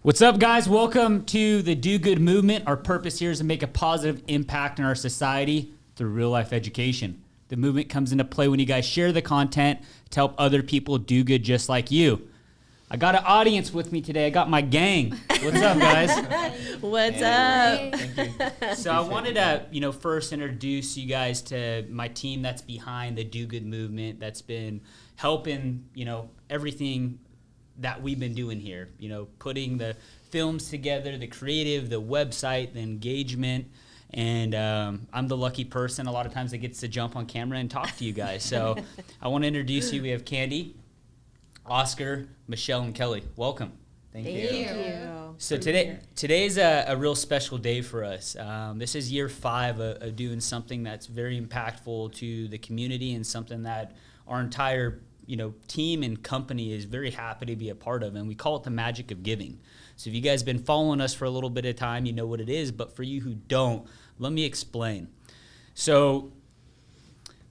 What's up, guys? Welcome to the Do Good movement. Our purpose here is to make a positive impact in our society through real life education. The movement comes into play when you guys share the content to help other people do good just like you. I got an audience with me today. I got my gang. What's up, guys? What's up? Thank you. So I wanted to, first introduce you guys to my team that's behind the Do Good movement, that's been helping, everything that we've been doing here, putting the films together, the creative, the website, the engagement. And I'm the lucky person a lot of times that gets to jump on camera and talk to you guys. So I want to introduce you. We have Candy, Oscar, Michelle, and Kelly. Welcome. Thank you. So today's a real special day for us. This is year 5 of doing something that's very impactful to the community and something that our entire team and company is very happy to be a part of, and we call it the magic of giving. So if you guys have been following us for a little bit of time, you know what it is, but for you who don't, let me explain. So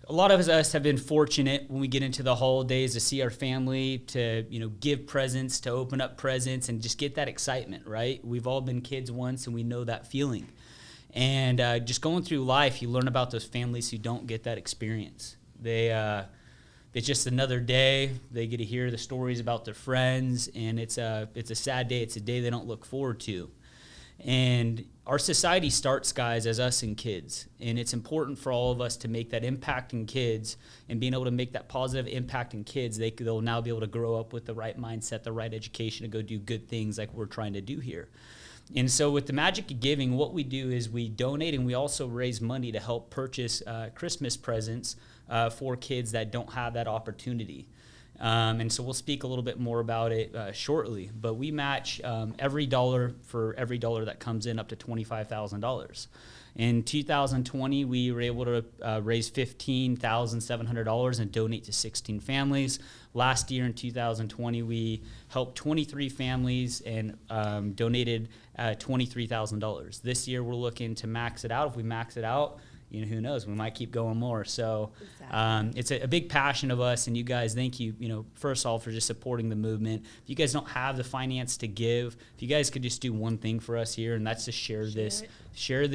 a lot of us have been fortunate when we get into the holidays to see our family, to give presents, to open up presents, and just get that excitement, right? We've all been kids once, and we know that feeling. And just going through life, you learn about those families who don't get that experience. It's just another day. They get to hear the stories about their friends, and it's a sad day. It's a day they don't look forward to. And our society starts, guys, as us and kids. And it's important for all of us to make that impact in kids, and being able to make that positive impact in kids, they'll now be able to grow up with the right mindset, the right education to go do good things like we're trying to do here. And so with the magic of giving, what we do is we donate, and we also raise money to help purchase Christmas presents for kids that don't have that opportunity. And so we'll speak a little bit more about it shortly, but we match every dollar for every dollar that comes in up to $25,000. In 2020, we were able to raise $15,700 and donate to 16 families. Last year in 2020, we helped 23 families and donated $23,000. This year, we're looking to max it out. If we max it out, who knows? We might keep going more. So it's a big passion of us, and you guys, thank you, first of all, for just supporting the movement. If you guys don't have the finance to give, if you guys could just do one thing for us here, and that's to share this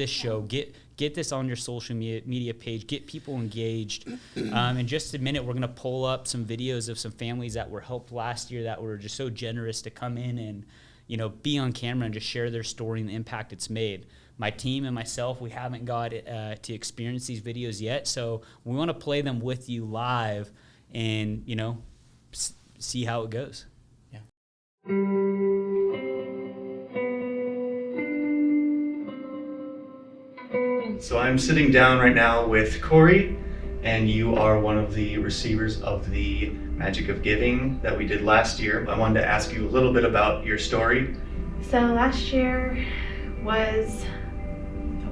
show, get this on your social media page, get people engaged. In just a minute, we're going to pull up some videos of some families that were helped last year that were just so generous to come in and be on camera and just share their story and the impact it's made. My team and myself, we haven't got to experience these videos yet, so we want to play them with you live and, see how it goes. Yeah. So I'm sitting down right now with Corey, and you are one of the receivers of the Magic of Giving that we did last year. I wanted to ask you a little bit about your story. So last year was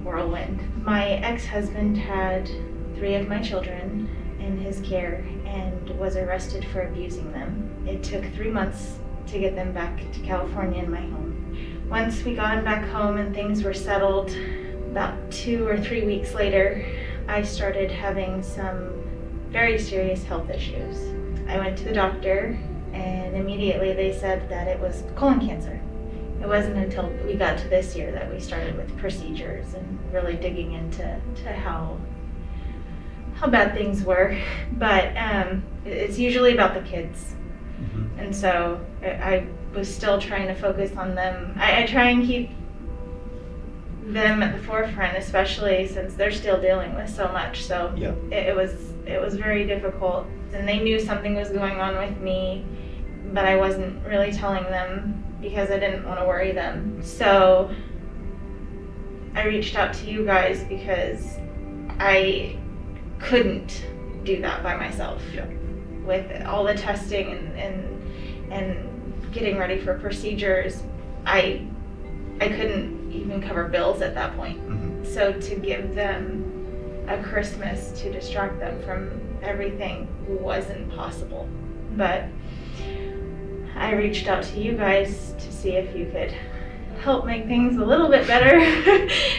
whirlwind. My ex-husband had 3 of my children in his care and was arrested for abusing them. It took 3 months to get them back to California in my home. Once we got him back home and things were settled, about 2 or 3 weeks later, I started having some very serious health issues. I went to the doctor, and immediately they said that it was colon cancer. It wasn't until we got to this year that we started with procedures and really digging into how bad things were. But it's usually about the kids. Mm-hmm. And so I was still trying to focus on them. I try and keep them at the forefront, especially since they're still dealing with so much. So yeah. It was very difficult. And they knew something was going on with me, but I wasn't really telling them because I didn't want to worry them. So I reached out to you guys because I couldn't do that by myself. Yeah. With all the testing and getting ready for procedures, I couldn't even cover bills at that point. Mm-hmm. So to give them a Christmas to distract them from everything wasn't possible. But I reached out to you guys to see if you could help make things a little bit better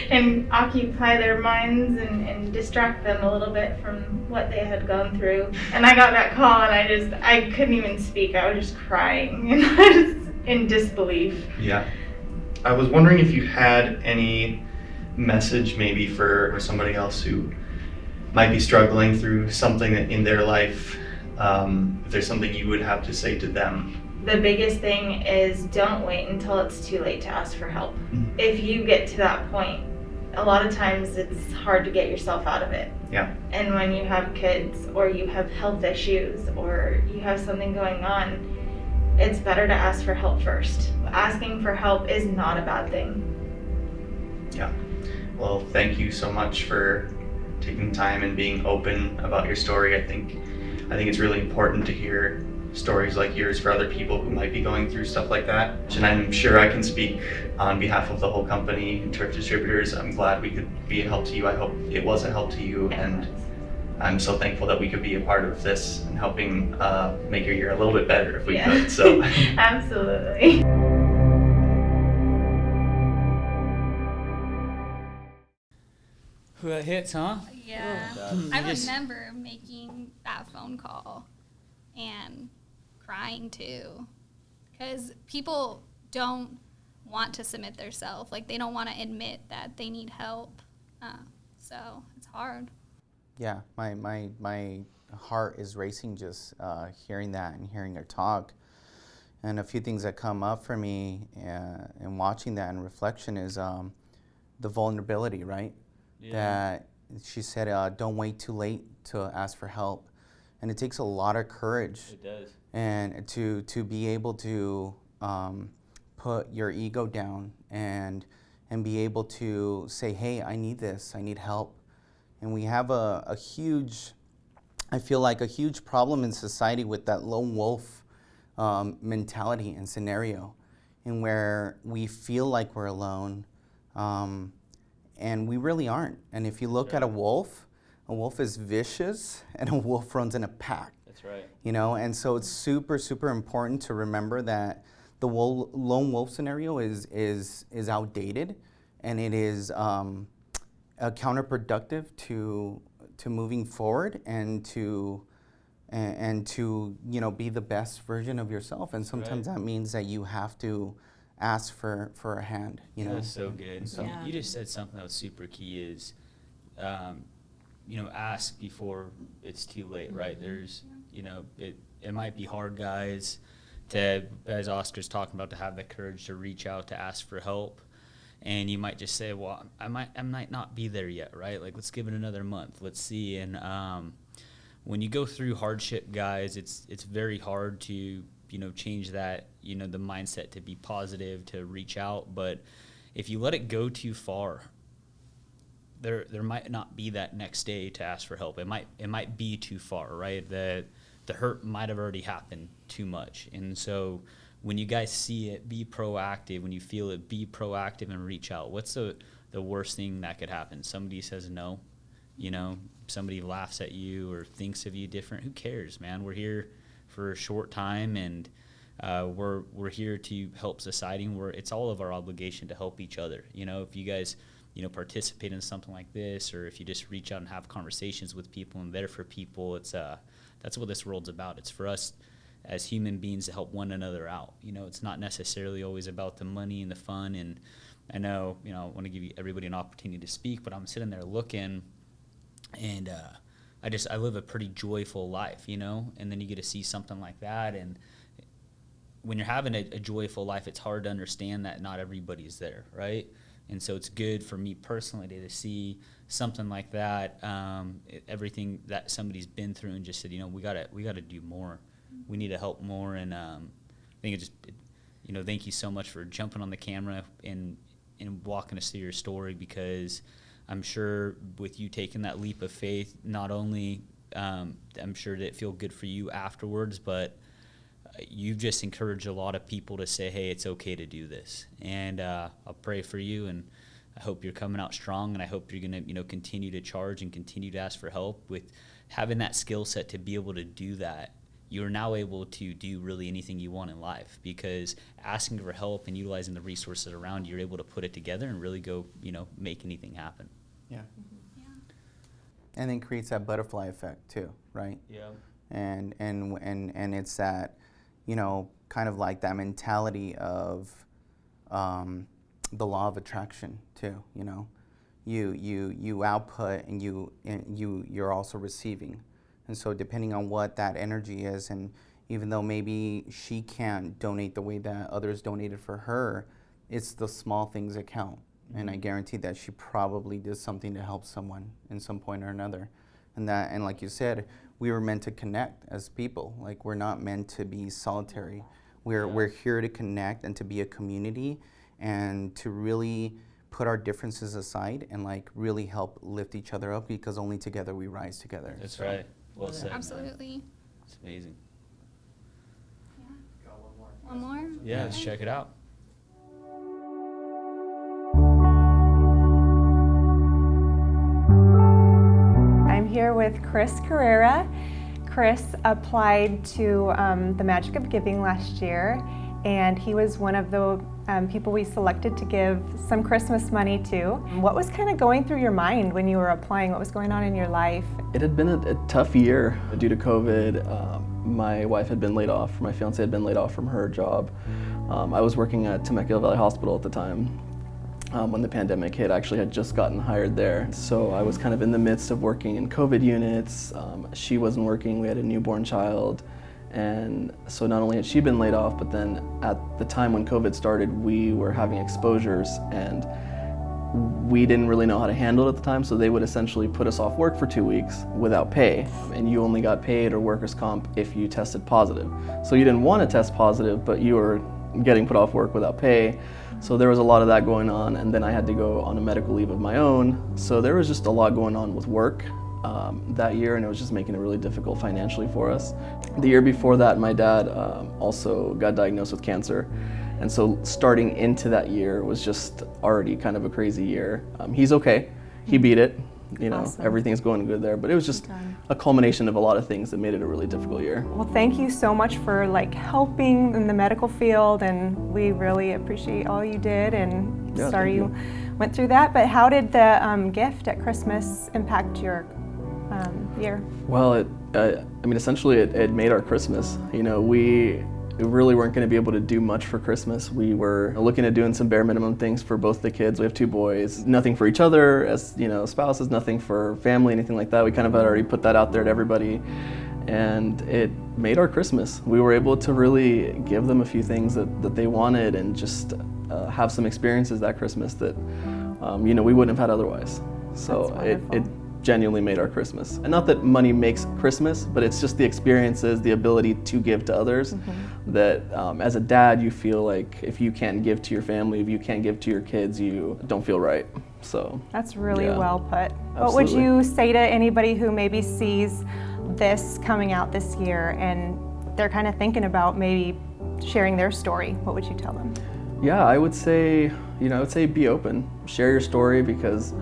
and occupy their minds and distract them a little bit from what they had gone through. And I got that call and I couldn't even speak. I was just crying and I was in disbelief. Yeah. I was wondering if you had any message maybe for somebody else who might be struggling through something in their life. If there's something you would have to say to them. The biggest thing is don't wait until it's too late to ask for help. If you get to that point, a lot of times it's hard to get yourself out of it. Yeah. And when you have kids or you have health issues or you have something going on, it's better to ask for help first. Asking for help is not a bad thing. Yeah. Well, thank you so much for taking time and being open about your story. I think it's really important to hear stories like yours for other people who might be going through stuff like that. And I'm sure I can speak on behalf of the whole company, Turf Distributors. I'm glad we could be a help to you. I hope it was a help to you, and I'm so thankful that we could be a part of this and helping make your year a little bit better if we could. So Absolutely. Who that hits, huh? Yeah. Oh, I you just- remember making that phone call and crying too. Because people don't want to submit themselves. Like, they don't want to admit that they need help. So it's hard. Yeah, my heart is racing just hearing that and hearing her talk. And a few things that come up for me in watching that in reflection is the vulnerability, right? Yeah. That she said, don't wait too late to ask for help. And it takes a lot of courage. It does. And to be able to put your ego down and be able to say, hey, I need this, I need help. And we have a huge, I feel like a huge problem in society with that lone wolf mentality and scenario, in where we feel like we're alone, and we really aren't. And if you look at a wolf is vicious, and a wolf runs in a pack. That's right. You know, and so it's super, super important to remember that the lone wolf scenario is outdated, and it is counterproductive to moving forward and to be the best version of yourself. And sometimes that means that you have to ask for a hand. You know, That's so good. So- Yeah. You just said something that was super key is, ask before it's too late, right? There's, it might be hard, guys, to, as Oscar's talking about, to have the courage to reach out to ask for help. And you might just say, well, I might not be there yet, right? Like, let's give it another month. Let's see. And when you go through hardship, guys, it's very hard to, change that, the mindset to be positive, to reach out. But if you let it go too far, there might not be that next day to ask for help. It might be too far, right? The hurt might have already happened too much. And so when you guys see it, be proactive. When you feel it, be proactive and reach out. What's the worst thing that could happen? Somebody says no, somebody laughs at you or thinks of you different. Who cares, man? We're here for a short time, and we're here to help society. And it's all of our obligation to help each other. If you guys participate in something like this, or if you just reach out and have conversations with people and there for people, it's that's what this world's about. It's for us as human beings to help one another out. It's not necessarily always about the money and the fun. And I know, I want to give everybody an opportunity to speak, but I'm sitting there looking, and I live a pretty joyful life, and then you get to see something like that. And when you're having a joyful life, it's hard to understand that not everybody's there, right? And so it's good for me personally to see something like that, everything that somebody's been through, and just said, we gotta do more. We need to help more. And I think thank you so much for jumping on the camera and walking us through your story, because I'm sure with you taking that leap of faith, not only I'm sure that it feel good for you afterwards, but you've just encouraged a lot of people to say, hey, it's okay to do this. And I'll pray for you, and I hope you're coming out strong, and I hope you're going to continue to charge and continue to ask for help. With having that skill set to be able to do that, you're now able to do really anything you want in life, because asking for help and utilizing the resources around you, you're able to put it together and really go make anything happen. Yeah. Yeah. And then creates that butterfly effect too, right? Yeah. And it's that, kind of like that mentality of the law of attraction too. You know, you output and you're also receiving, and so depending on what that energy is, and even though maybe she can't donate the way that others donated for her, it's the small things that count. And I guarantee that she probably did something to help someone in some point or another. And like you said, we were meant to connect as people. Like, we're not meant to be solitary. We're here to connect and to be a community and to really put our differences aside and like really help lift each other up, because only together we rise together. That's right. Well said. Absolutely. It's amazing. Yeah. One more? Yeah, let's check it out. I'm here with Chris Carrera. Chris applied to the Magic of Giving last year, and he was one of the people we selected to give some Christmas money to. What was kind of going through your mind when you were applying? What was going on in your life? It had been a tough year due to COVID. My wife had been laid off. My fiance had been laid off from her job. I was working at Temecula Valley Hospital at the time. When the pandemic hit, I actually had just gotten hired there. So I was kind of in the midst of working in COVID units. She wasn't working, we had a newborn child. And so not only had she been laid off, but then at the time when COVID started, we were having exposures, and we didn't really know how to handle it at the time, so they would essentially put us off work for 2 weeks without pay. And you only got paid or workers' comp if you tested positive. So you didn't want to test positive, but you were getting put off work without pay. So there was a lot of that going on, and then I had to go on a medical leave of my own. So there was just a lot going on with work that year, and it was just making it really difficult financially for us. The year before that, my dad also got diagnosed with cancer. And so starting into that year was just already kind of a crazy year. He's okay, he beat it, you know, Awesome. Everything's going good there, but it was just a culmination of a lot of things that made it a really difficult year. Well, thank you so much for like helping in the medical field, and we really appreciate all you did, and Yeah, sorry thank you went through that. But how did the gift at Christmas impact your year? Well, I mean, essentially it made our Christmas. You know, we really weren't going to be able to do much for Christmas. We were looking at doing some bare minimum things for both the kids. We have 2 boys. Nothing for each other as, you know, spouses, nothing for family, anything like that. We kind of had already put that out there to everybody, and it made our Christmas. We were able to really give them a few things that they wanted, and just have some experiences that Christmas that, you know, we wouldn't have had otherwise. So That's it genuinely made our Christmas. And not that money makes Christmas, but it's just the experiences, the ability to give to others, that as a dad, you feel like if you can't give to your family, if you can't give to your kids, you don't feel right. So That's really yeah. well put. What would Absolutely. you say to anybody who maybe sees this coming out this year and they're kind of thinking about maybe sharing their story? What would you tell them? yeah, I would say, be open, share your story, because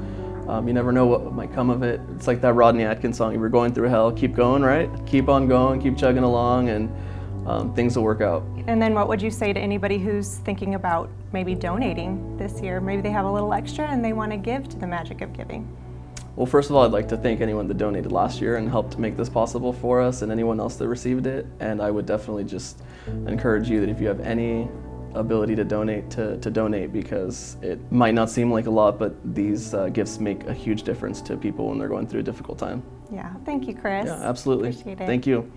you never know what might come of it. It's like that Rodney Atkins song, "You were going through hell, keep going," right? Keep on going, keep chugging along, and things will work out. And then what would you say to anybody who's thinking about maybe donating this year? Maybe they have a little extra and they want to give to the Magic of Giving. Well, first of all, I'd like to thank anyone that donated last year and helped make this possible for us, and anyone else that received it. And I would definitely just encourage you that if you have any ability to donate, to donate, because it might not seem like a lot, but these gifts make a huge difference to people when they're going through a difficult time. Yeah, thank you, Chris. Yeah, absolutely. Appreciate it. Thank you.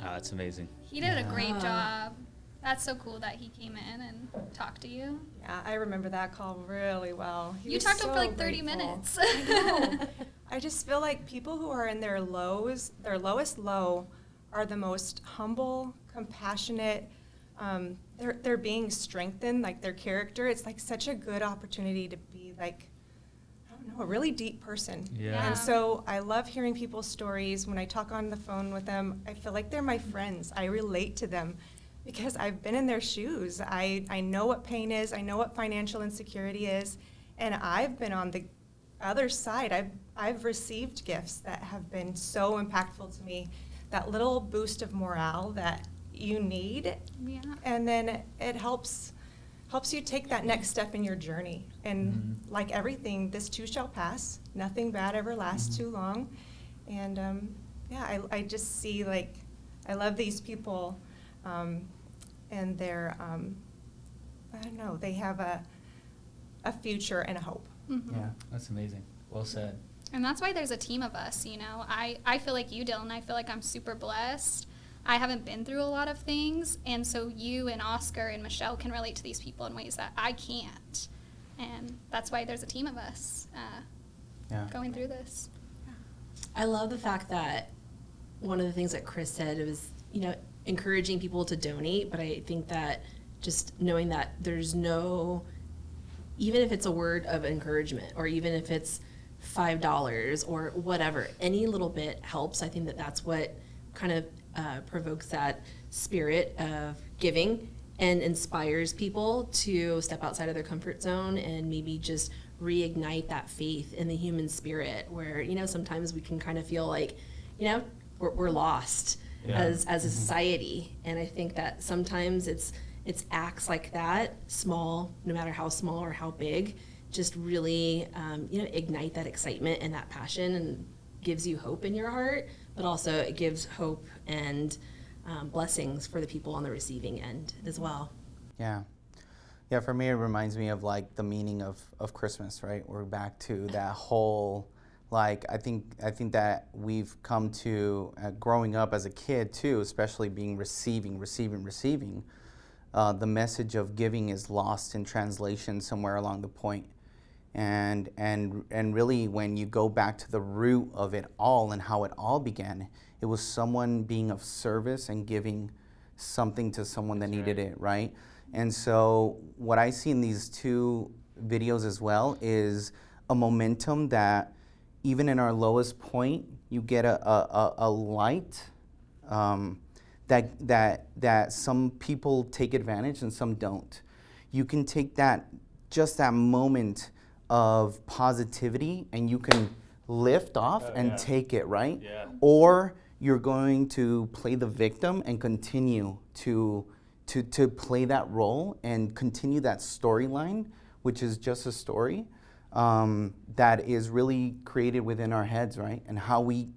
Oh, that's amazing. He did a great job. That's so cool that he came in and talked to you. Yeah, I remember that call really well. He You was talked to him for so like 30 grateful. minutes. I know. I just feel like people who are in their lows, their lowest low, are the most humble, compassionate. They're being strengthened, like their character. It's like such a good opportunity to be like, I don't know, a really deep person. Yeah. And so I love hearing people's stories. When I talk on the phone with them, I feel like they're my friends. I relate to them because I've been in their shoes. I know what pain is. I know what financial insecurity is. And I've been on the other side. I've received gifts that have been so impactful to me. That little boost of morale that you need. Yeah. And then it helps you take that next step in your journey. And like everything, this too shall pass. Nothing bad ever lasts too long. And yeah, I just see like I love these people, and they're, I don't know, they have a future and a hope. Mhm. Yeah. That's amazing. Well said. And that's why there's a team of us, you know. I feel like you, Dylan. I feel like I'm super blessed. I haven't been through a lot of things, and so you and Oscar and Michelle can relate to these people in ways that I can't. And that's why there's a team of us Yeah. going through this. I love the fact that one of the things that Chris said was, you know, encouraging people to donate, but I think that just knowing that there's no, even if it's a word of encouragement, or even if it's $5 or whatever, any little bit helps. I think that that's what kind of provokes that spirit of giving and inspires people to step outside of their comfort zone and maybe just reignite that faith in the human spirit, where, you know, sometimes we can kind of feel like, you know, we're lost as a society. And I think that sometimes it's acts like that, small, no matter how small or how big, just really, you know, ignite that excitement and that passion, and gives you hope in your heart, but also it gives hope and blessings for the people on the receiving end as well. Yeah. Yeah, for me, it reminds me of like the meaning of Christmas, right? We're back to that whole, like, I think that we've come to, growing up as a kid too, especially being receiving. The message of giving is lost in translation somewhere along the point. And really, when you go back to the root of it all and how it all began, it was someone being of service and giving something to someone that needed it, right? And so what I see in these two videos as well is a momentum that even in our lowest point, you get a light that some people take advantage and some don't. You can take just that moment of positivity and you can lift off and take it, right? Yeah. Or you're going to play the victim and continue to play that role and continue that storyline, which is just a story that is really created within our heads, right? And how we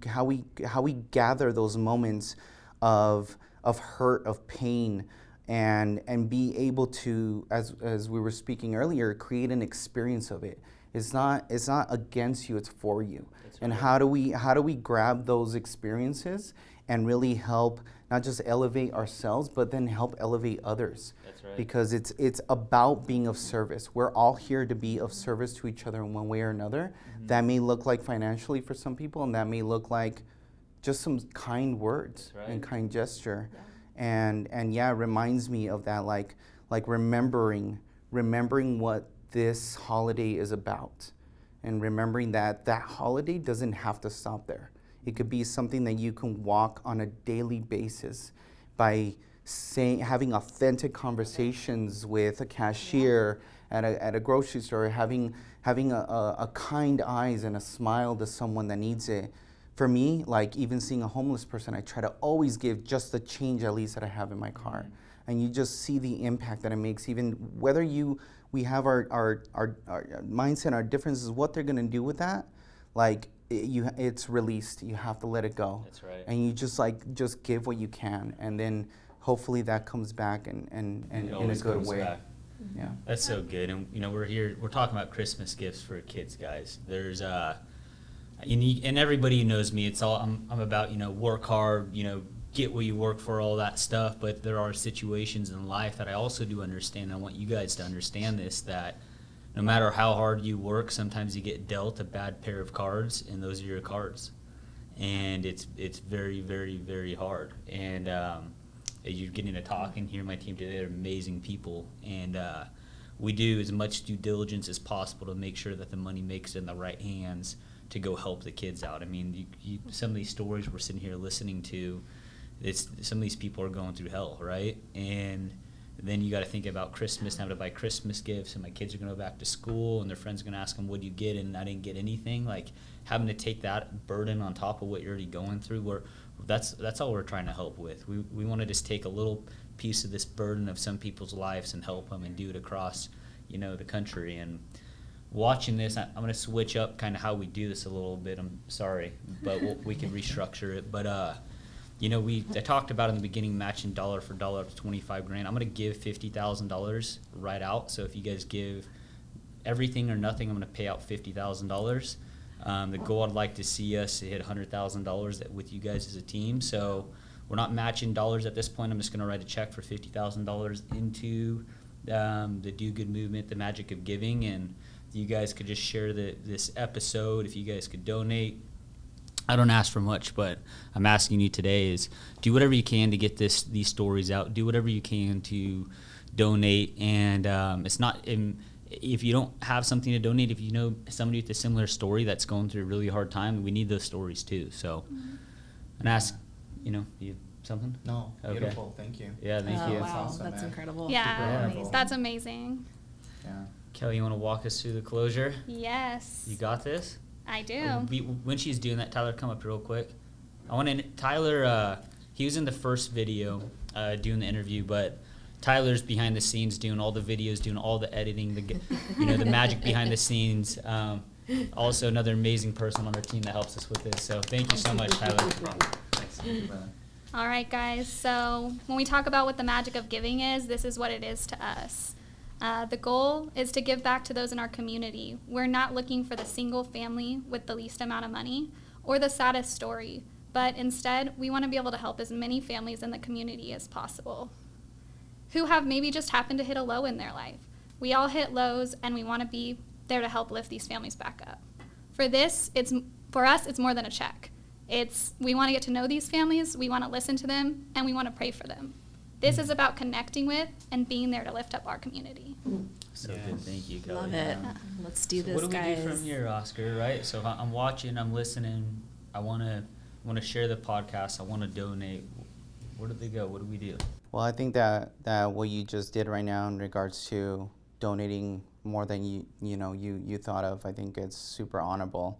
gather those moments of hurt, of pain, and be able to, as we were speaking earlier, create an experience of it. It's not against you, it's for you. And how do we grab those experiences and really help not just elevate ourselves, but then help elevate others? That's right. Because it's about being of service. We're all here to be of service to each other in one way or another. Mm-hmm. That may look like financially for some people, and that may look like just some kind words and kind gesture. Yeah. And yeah, it reminds me of that, like remembering what this holiday is about, and remembering that holiday doesn't have to stop there. It could be something that you can walk on a daily basis by having authentic conversations with a cashier at a grocery store, having a kind eyes and a smile to someone that needs it. For me, like even seeing a homeless person, I try to always give just the change at least that I have in my car. And you just see the impact that it makes, even whether we have our mindset, our differences, what they're gonna do with that, like it's released. You have to let it go. That's right. And you just give what you can, and then hopefully that comes back and in a good way. Back. Yeah. That's so good. And you know, we're talking about Christmas gifts for kids, guys. There's and everybody who knows me, it's all I'm about, you know, work hard, you know, get what you work for, all that stuff. But there are situations in life that I also do understand. I want you guys to understand this, that no matter how hard you work, sometimes you get dealt a bad pair of cards, and those are your cards. And it's very, very, very hard. And you're getting to talk and hear my team today. They're amazing people. And we do as much due diligence as possible to make sure that the money makes it in the right hands to go help the kids out. I mean, some of these stories we're sitting here listening to, some of these people are going through hell, right? And then you got to think about Christmas, having to buy Christmas gifts, and my kids are going to go back to school, and their friends are going to ask them, what do you get? And I didn't get anything. Like, having to take that burden on top of what you're already going through, that's all we're trying to help with. We want to just take a little piece of this burden of some people's lives and help them and do it across, you know, the country. And watching this, I'm going to switch up kind of how we do this a little bit. I'm sorry, but we can restructure it. But I talked about in the beginning matching dollar for dollar up to 25 grand. I'm gonna give $50,000 right out. So if you guys give everything or nothing, I'm gonna pay out $50,000. The goal I'd like to see us hit $100,000 with you guys as a team. So we're not matching dollars at this point. I'm just gonna write a check for $50,000 into the Do Good movement, the Magic of Giving, and you guys could just share this episode. If you guys could donate, I don't ask for much, but I'm asking you today is do whatever you can to get these stories out. Do whatever you can to donate, and it's not. If you don't have something to donate, if you know somebody with a similar story that's going through a really hard time, we need those stories too. So, and ask, you have something? No, Okay. beautiful. Thank you. Yeah, thank you. Wow, awesome, that's man. incredible. Yeah, Super that's amazing. Yeah. Kelly, you want to walk us through the closure? Yes, You got this? I do. When she's doing that, Tyler, come up real quick. Tyler, he was in the first video doing the interview, but Tyler's behind the scenes doing all the videos, doing all the editing, the magic behind the scenes. Also, another amazing person on our team that helps us with this. So thank you so much, Tyler. Thanks. Thank you, brother. All right, guys. So when we talk about what the magic of giving is, this is what it is to us. The goal is to give back to those in our community. We're not looking for the single family with the least amount of money or the saddest story, but instead, we want to be able to help as many families in the community as possible who have maybe just happened to hit a low in their life. We all hit lows, and we want to be there to help lift these families back up. For us, it's more than a check. We want to get to know these families, we want to listen to them, and we want to pray for them. This is about connecting with and being there to lift up our community. So good. Thank you, Kelly. Love it. Let's do this, What do we guys. do from here, Oscar, right? So if I'm watching, I'm listening, I want to share the podcast, I want to donate. Where do they go? What do we do? Well, I think that what you just did right now in regards to donating more than you thought of, I think it's super honorable,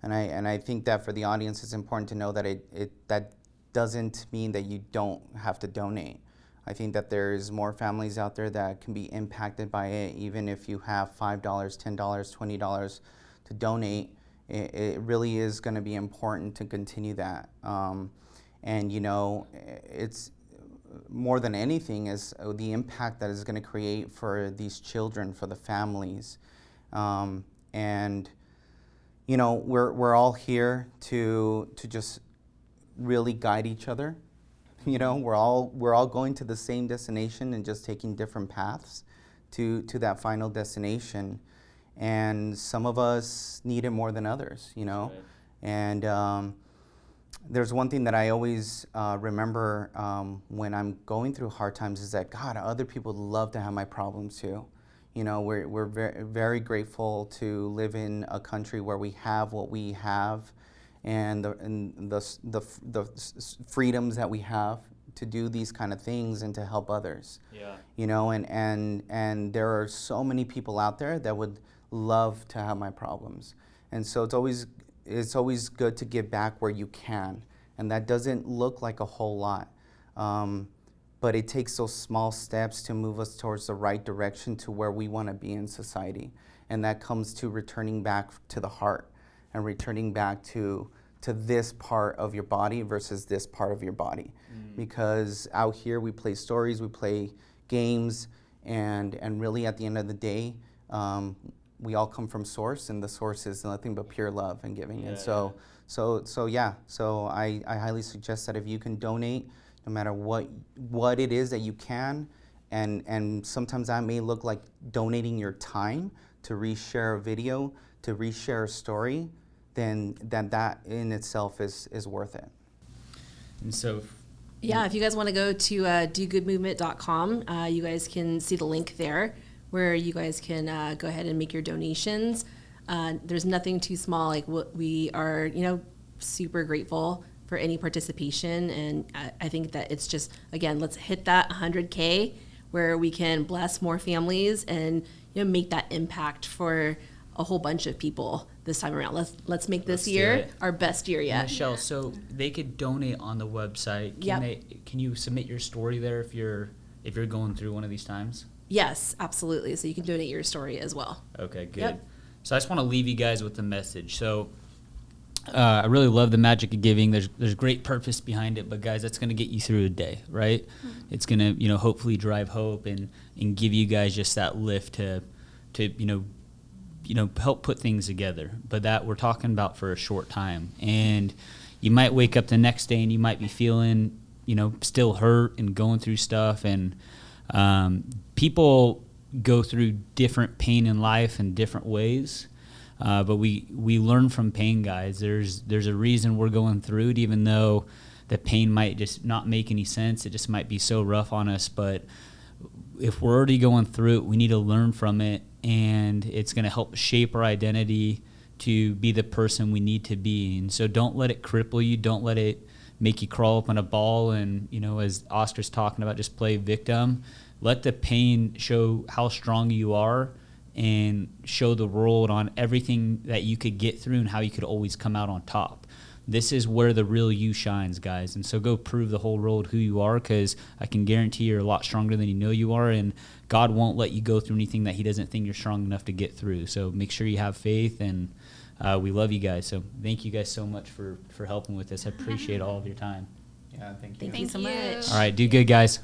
and I think that for the audience, it's important to know that that doesn't mean that you don't have to donate. I think that there's more families out there that can be impacted by it, even if you have $5, $10, $20 to donate. It really is going to be important to continue that. And it's more than anything is the impact that is going to create for these children, for the families. And we're all here to just really guide each other. We're all going to the same destination and just taking different paths to that final destination. And some of us need it more than others, Right. And there's one thing that I always remember when I'm going through hard times is that, God, other people love to have my problems too. We're very, very grateful to live in a country where we have what we have, and the freedoms that we have to do these kind of things and to help others. Yeah. And there are so many people out there that would love to have my problems, and so it's always good to give back where you can, and that doesn't look like a whole lot, but it takes those small steps to move us towards the right direction to where we want to be in society, and that comes to returning back to the heart and returning back to this part of your body versus this part of your body. Because out here we play stories, we play games, and really at the end of the day, we all come from source, and the source is nothing but pure love and giving. Yeah, and so I highly suggest that if you can donate, no matter what it is that you can, and sometimes that may look like donating your time to reshare a video, to reshare a story, then that in itself is worth it. And so, Yeah, if you guys want to go to dogoodmovement.com, you guys can see the link there where you guys can go ahead and make your donations. There's nothing too small. Like, we are, super grateful for any participation, and I think that it's just, again, let's hit that 100K where we can bless more families and make that impact for a whole bunch of people this time around. Let's make this Let's do year it. our best year yet. Michelle, so they could donate on the website. Can you submit your story there if you're going through one of these times? Yes, absolutely. So you can donate your story as well. Okay, good. Yep. So I just want to leave you guys with a message. So I really love the magic of giving. There's great purpose behind it, but guys, that's going to get you through a day, right? Mm-hmm. It's going to, you know, hopefully drive hope and give you guys just that lift to you know, help put things together. But that we're talking about for a short time. And you might wake up the next day and you might be feeling, you know, still hurt and going through stuff. And people go through different pain in life in different ways. But we learn from pain, guys. There's a reason we're going through it, even though the pain might just not make any sense. It just might be so rough on us. But if we're already going through it, we need to learn from it, and it's going to help shape our identity to be the person we need to be. And so don't let it cripple you. Don't let it make you crawl up on a ball and, you know, as Oscar's talking about, just play victim. Let the pain show how strong you are and show the world on everything that you could get through and how you could always come out on top. This is where the real you shines, guys. And so go prove the whole world who you are, because I can guarantee you're a lot stronger than you know you are, and God won't let you go through anything that he doesn't think you're strong enough to get through. So make sure you have faith, and we love you guys. So thank you guys so much for helping with this. I appreciate all of your time. Yeah, thank you. Thank you so much. All right, do good, guys.